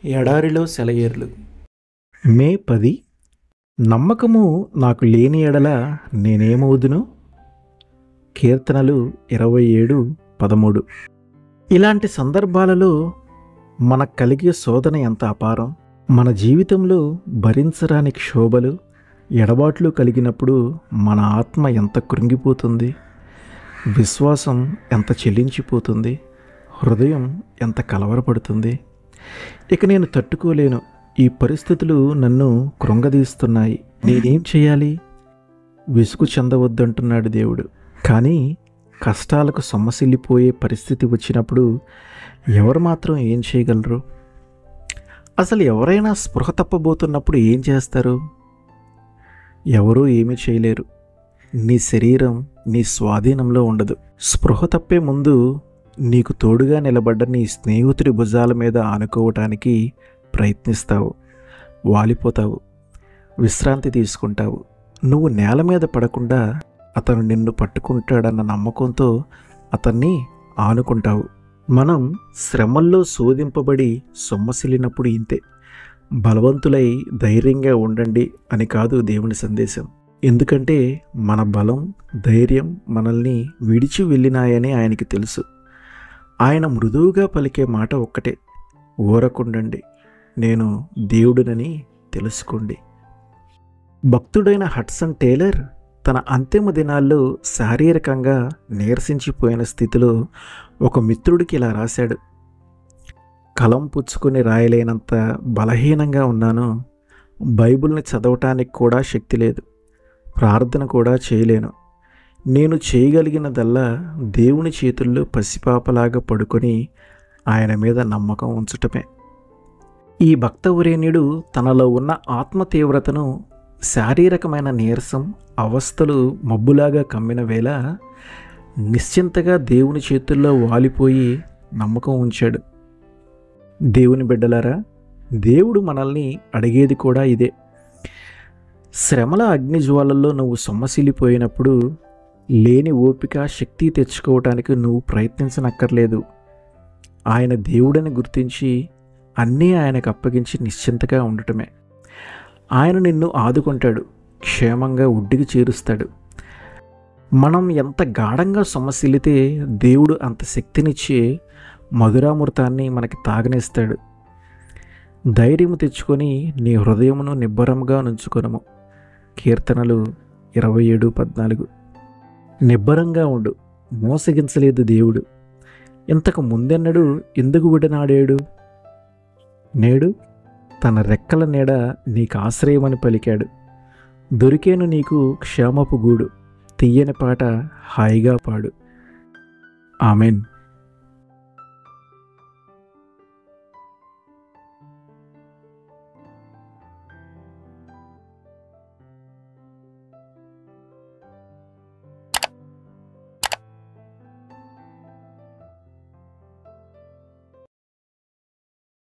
ఎడారిలో సెలయేర్లు. మే 10. నమ్మకము నాకు లేని ఎడల నేనేమవుదును? కీర్తనలు 27:13. ఇలాంటి సందర్భాలలో మనకు కలిగే శోధన ఎంత అపారం. మన జీవితంలో భరించరాని క్షోభలు, ఎడబాట్లు కలిగినప్పుడు మన ఆత్మ ఎంత కృంగిపోతుంది, విశ్వాసం ఎంత చెల్లించిపోతుంది, హృదయం ఎంత కలవరపడుతుంది. ఇక నేను తట్టుకోలేను, ఈ పరిస్థితులు నన్ను కృంగదీస్తున్నాయి, నేనేం చేయాలి? విసుగు చెందవద్దంటున్నాడు దేవుడు. కానీ కష్టాలకు సొమ్మసిల్లిపోయే పరిస్థితి వచ్చినప్పుడు ఎవరు మాత్రం ఏం చేయగలరు? అసలు ఎవరైనా స్పృహ తప్పబోతున్నప్పుడు ఏం చేస్తారు? ఎవరూ ఏమీ చేయలేరు. నీ శరీరం నీ స్వాధీనంలో ఉండదు. స్పృహ తప్పే ముందు నీకు తోడుగా నిలబడ్డ నీ స్నేహితుడి భుజాల మీద ఆనుకోవటానికి ప్రయత్నిస్తావు, వాలిపోతావు, విశ్రాంతి తీసుకుంటావు. నువ్వు నేల మీద పడకుండా అతను నిన్ను పట్టుకుంటాడన్న నమ్మకంతో అతన్ని ఆనుకుంటావు. మనం శ్రమల్లో శోధింపబడి సొమ్మసిల్లినప్పుడు ఇంతే. బలవంతులై ధైర్యంగా ఉండండి అని కాదు దేవుని సందేశం. ఎందుకంటే మన బలం, ధైర్యం మనల్ని విడిచి వెళ్ళినాయని ఆయనకి తెలుసు. ఆయన మృదువుగా పలికే మాట ఒక్కటే, ఊరకుండండి, నేను దేవుడినని తెలుసుకోండి. భక్తుడైన హడ్సన్ టేలర్ తన అంతిమ దినాల్లో శారీరకంగా నీరసించిపోయిన స్థితిలో ఒక మిత్రుడికి ఇలా రాశాడు: కలం పుచ్చుకొని రాయలేనంత బలహీనంగా ఉన్నాను. బైబిల్ని చదవటానికి కూడా శక్తి లేదు, ప్రార్థన కూడా చేయలేను. నేను చేయగలిగినదల్లా దేవుని చేతుల్లో పసిపాపలాగా పడుకొని ఆయన మీద నమ్మకం ఉంచటమే. ఈ భక్తవరేణ్యుడు తనలో ఉన్న ఆత్మ తీవ్రతను, శారీరకమైన నీరసం, అవస్థలు మబ్బులాగా కమ్మిన వేళ నిశ్చింతగా దేవుని చేతుల్లో వాలిపోయి నమ్మకం ఉంచాడు. దేవుని బిడ్డలారా, దేవుడు మనల్ని అడిగేది కూడా ఇదే. శ్రమల అగ్నిజ్వాలల్లో నువ్వు సొమ్మసిల్లిపోయినప్పుడు లేని ఓపిక, శక్తి తెచ్చుకోవటానికి నువ్వు ప్రయత్నించనక్కర్లేదు. ఆయన దేవుడని గుర్తించి అన్నీ ఆయనకు అప్పగించి నిశ్చింతగా ఉండటమే. ఆయన నిన్ను ఆదుకుంటాడు, క్షేమంగా ఒడ్డుకి చేరుస్తాడు. మనం ఎంత గాఢంగా సొమ్మసిల్లితే దేవుడు అంత శక్తినిచ్చి మధురామృతాన్ని మనకి తాగనిస్తాడు. ధైర్యము తెచ్చుకొని నీ హృదయమును నిబ్బరంగా నుంచుకొనుము. కీర్తనలు 27:14. నిబ్బరంగా ఉండు, మోసగించలేదు దేవుడు. ఇంతకు ముందెన్నడూ ఎందుకు విడనాడాడు? నేడు తన రెక్కల నీడ నీకు ఆశ్రయమని పలికాడు. దొరికేను నీకు క్షేమపు గూడు, తీయని పాట హాయిగా పాడు. ఆమెన్.